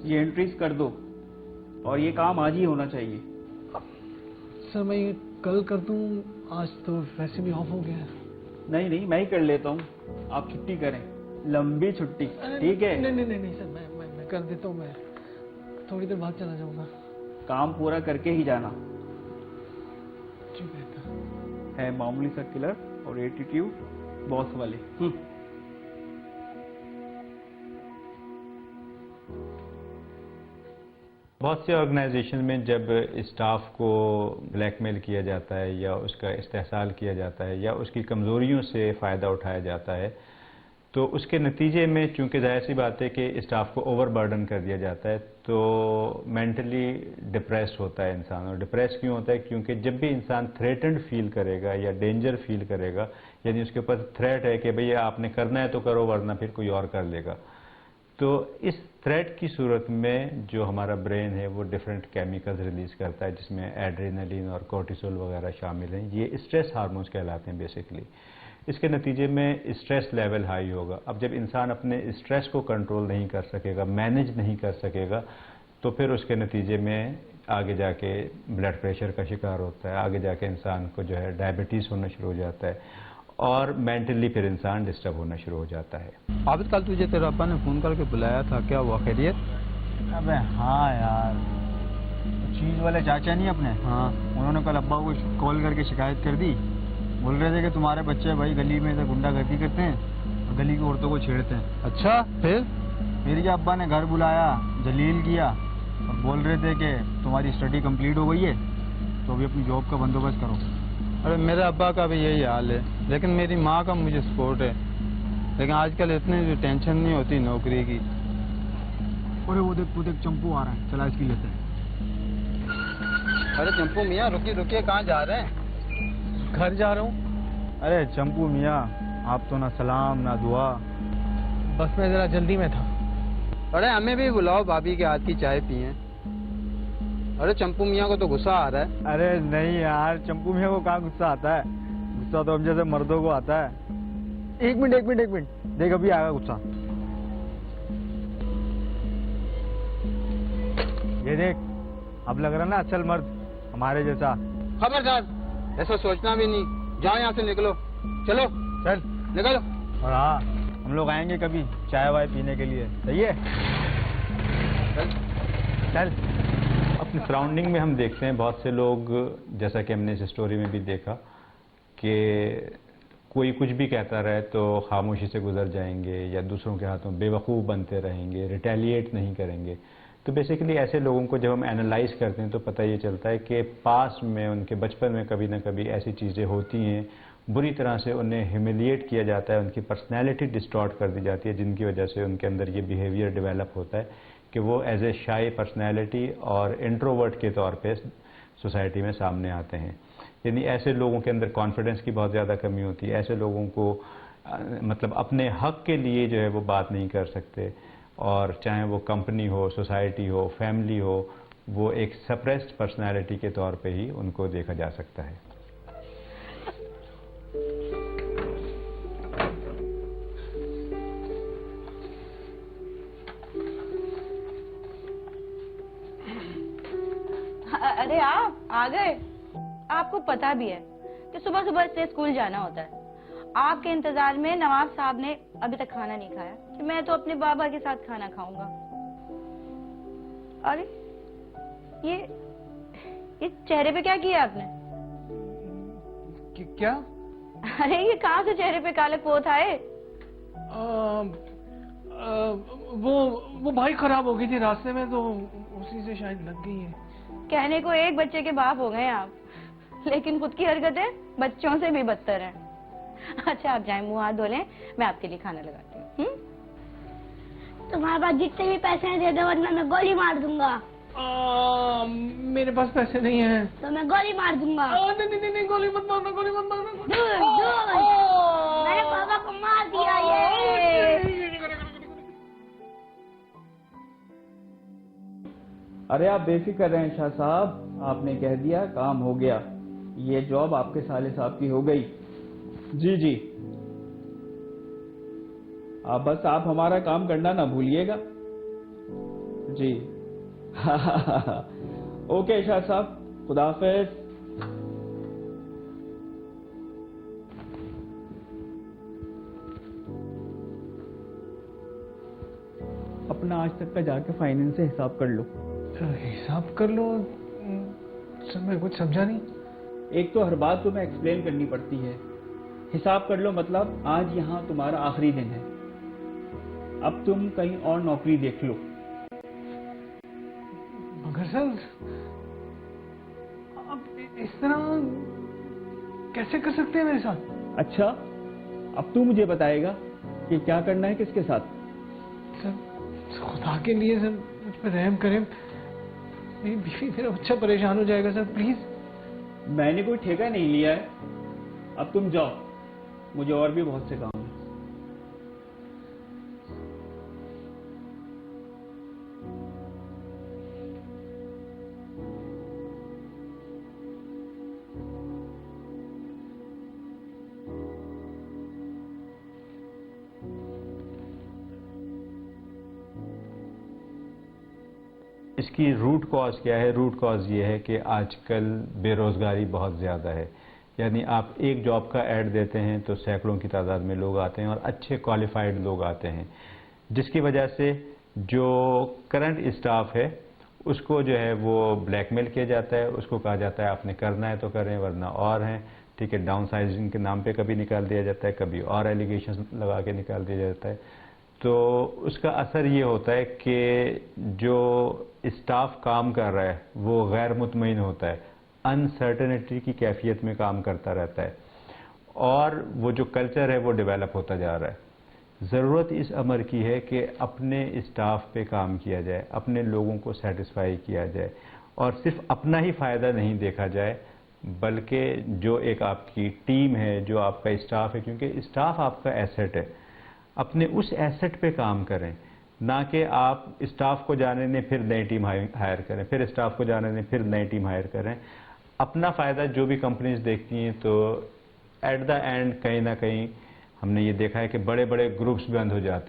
ये एंट्रीज कर दो और ये काम आज ही होना चाहिए। सर मैं ये कल कर दूं, आज तो वैसे भी ऑफ हो गया है। नहीं नहीं, मैं ही कर लेता हूँ, आप छुट्टी करें, लंबी छुट्टी, ठीक है? नहीं सर, मैं कर देता हूँ, मैं थोड़ी देर बाद चला जाऊंगा। काम पूरा करके ही जाना। ठीक है मामूली सा किलर और एटीट्यूड बॉस वाले। बहुत से ऑर्गेनाइजेशन में जब स्टाफ को ब्लैकमेल किया जाता है या उसका इस्तेहसाल किया जाता है या उसकी कमज़ोरियों से फ़ायदा उठाया जाता है, तो उसके नतीजे में चूंकि जाहिर सी बात है कि स्टाफ को ओवरबर्डन कर दिया जाता है, तो मेंटली डिप्रेस्ड होता है इंसान। और डिप्रेस क्यों होता है? क्योंकि जब भी इंसान थ्रेटन्ड फील करेगा या डेंजर फील करेगा, यानी उसके ऊपर थ्रेट है कि भैया आपने करना है तो करो वरना फिर कोई और कर लेगा, तो इस थ्रेट की सूरत में जो हमारा ब्रेन है वो डिफरेंट केमिकल्स रिलीज करता है, जिसमें एड्रेनलिन और कोर्टिसोल वगैरह शामिल हैं। ये स्ट्रेस हार्मोन्स कहलाते हैं बेसिकली। इसके नतीजे में स्ट्रेस लेवल हाई होगा। अब जब इंसान अपने स्ट्रेस को कंट्रोल नहीं कर सकेगा, मैनेज नहीं कर सकेगा, तो फिर उसके नतीजे में आगे जाके ब्लड प्रेशर का शिकार होता है, आगे जाके इंसान को जो है डायबिटीज़ होना शुरू हो जाता है और मेंटली फिर इंसान डिस्टर्ब होना शुरू हो जाता है। आबिद, कल तुझे तेरे अब्बा ने फ़ोन करके बुलाया था, क्या हुआ? खैरियत? अबे हाँ यार, चीज़ वाले चाचा नहीं अपने, हाँ, उन्होंने कल अब्बा को कॉल करके शिकायत कर दी। बोल रहे थे कि तुम्हारे बच्चे भाई गली में से गुंडागर्दी करते हैं और गली की औरतों को छेड़ते हैं। अच्छा, फिर मेरे अब्बा ने घर बुलाया, जलील किया और बोल रहे थे कि तुम्हारी स्टडी कंप्लीट हो गई है तो अभी अपनी जॉब का बंदोबस्त करो। अरे मेरे अब्बा का भी यही हाल है, लेकिन मेरी माँ का मुझे सपोर्ट है। लेकिन आजकल इतनी टेंशन नहीं होती नौकरी की। अरे वो देख चंपू आ रहा है, चला इसकी लेते हैं। अरे चंपू मियाँ, रुकिए, कहाँ जा रहे हैं? घर जा रहा हूँ। अरे चंपू मियाँ, आप तो ना सलाम ना दुआ। बस मैं जरा जल्दी में था। अरे हमें भी बुलाओ, भाभी के हाथ की चाय पिए। अरे चंपू मियाँ को तो गुस्सा आ रहा है। अरे नहीं यार, चंपू मियाँ को कहाँ गुस्सा आता है? गुस्सा तो हम जैसे मर्दों को आता है। एक मिनट, देख अभी आएगा गुस्सा। ये देख, अब लग रहा ना असल मर्द हमारे जैसा। खबरदार, ऐसा सोचना भी नहीं। जाओ यहाँ से, निकलो, चलो चल निकलो। और हाँ, हम लोग आएंगे कभी चाय वाय पीने के लिए, सही है? चल। अपनी सराउंडिंग में हम देखते हैं बहुत से लोग, जैसा कि हमने इस स्टोरी में भी देखा, कि कोई कुछ भी कहता रहे तो खामोशी से गुजर जाएंगे या दूसरों के हाथों बेवकूफ़ बनते रहेंगे, रिटेलिएट नहीं करेंगे। तो बेसिकली ऐसे लोगों को जब हम एनालाइज करते हैं तो पता ये चलता है कि पास में, उनके बचपन में कभी ना कभी ऐसी चीज़ें होती हैं, बुरी तरह से उन्हें ह्यूमिलिएट किया जाता है, उनकी पर्सनैलिटी डिस्टॉर्ट कर दी जाती है, जिनकी वजह से उनके अंदर ये बिहेवियर डेवलप होता है कि वो एज ए शाई पर्सनैलिटी और इंट्रोवर्ट के तौर पे सोसाइटी में सामने आते हैं। यानी ऐसे लोगों के अंदर कॉन्फिडेंस की बहुत ज़्यादा कमी होती है। ऐसे लोगों को मतलब अपने हक के लिए जो है वो बात नहीं कर सकते, और चाहे वो कंपनी हो, सोसाइटी हो, फैमिली हो, वो एक सप्रेस्ड पर्सनैलिटी के तौर पे ही उनको देखा जा सकता है। अरे आप आ गए। आपको पता भी है कि सुबह सुबह से स्कूल जाना होता है। आपके इंतजार में नवाब साहब ने अभी तक खाना नहीं खाया कि मैं तो अपने बाबा के साथ खाना खाऊंगा। अरे ये चेहरे पे क्या किया आपने? क्या? अरे ये कहाँ से चेहरे पे काले पोत आए? वो भाई खराब हो गई थी रास्ते में, तो उसी से शायद लग गई है। कहने को एक बच्चे के बाप हो गए आप, लेकिन खुद की हरकतें बच्चों से भी बदतर हैं। अच्छा आप जाएं, मुंह हाथ धो लें, मैं आपके लिए खाना लगाती हूँ। तुम्हारे पास जितने भी पैसे हैं दे दो, वरना मैं गोली मार दूंगा। मेरे पास पैसे नहीं हैं। तो मैं गोली मार दूंगा। नहीं, गोली मत मारना, गोली मत मारना। दूर, मैंने पापा को मार दिया। ये अरे आप बेफिक्र रहें शाह साहब, आपने कह दिया काम हो गया। ये जॉब आपके साले साहब की हो गई। जी आप बस आप हमारा काम करना ना भूलिएगा। जी ओके इरशाद साहब, खुदा हाफिज। अपना आज तक का जाके फाइनेंस से हिसाब कर लो। हिसाब कर लो सर, मैं कुछ समझा नहीं। एक तो हर बात तुम्हें एक्सप्लेन करनी पड़ती है। हिसाब कर लो मतलब आज यहाँ तुम्हारा आखिरी दिन है, अब तुम कहीं और नौकरी देख लो। मगर सर अब इस तरह कैसे कर सकते हैं मेरे साथ? अच्छा, अब तू मुझे बताएगा कि क्या करना है किसके साथ। सर खुदा के लिए सर मुझ पर रहम करें, मेरी बीवी मेरा बच्चा परेशान हो जाएगा सर, प्लीज। मैंने कोई ठेका नहीं लिया है, अब तुम जाओ, मुझे और भी बहुत से काम है। इसकी रूट कॉज क्या है? रूट कॉज ये है कि आजकल बेरोज़गारी बहुत ज़्यादा है। यानी आप एक जॉब का ऐड देते हैं तो सैकड़ों की तादाद में लोग आते हैं और अच्छे क्वालिफाइड लोग आते हैं, जिसकी वजह से जो करंट स्टाफ है उसको जो है वो ब्लैकमेल किया जाता है। उसको कहा जाता है आपने करना है तो करें वरना और हैं, ठीक है। डाउन साइजिंग के नाम पे कभी निकाल दिया जाता है, कभी और एलिगेशन लगा के निकाल दिया जाता है। तो उसका असर ये होता है कि जो स्टाफ काम कर रहा है वो गैर मुतमईन होता है, अनसर्टेनिटी की कैफियत में काम करता रहता है और वो जो कल्चर है वो डेवलप होता जा रहा है। ज़रूरत इस अमर की है कि अपने स्टाफ पे काम किया जाए, अपने लोगों को सेटिस्फाई किया जाए और सिर्फ अपना ही फ़ायदा नहीं देखा जाए, बल्कि जो एक आपकी टीम है, जो आपका स्टाफ है, क्योंकि स्टाफ आपका एसेट है, अपने उस एसेट पे काम करें, ना कि आप स्टाफ को जाने दें फिर नई टीम हायर करें, फिर स्टाफ को जाने दें फिर नई टीम हायर करें। अपना फ़ायदा जो भी कंपनीज देखती हैं तो एट द एंड कहीं ना कहीं हमने ये देखा है कि बड़े बड़े ग्रुप्स बंद हो जाते हैं।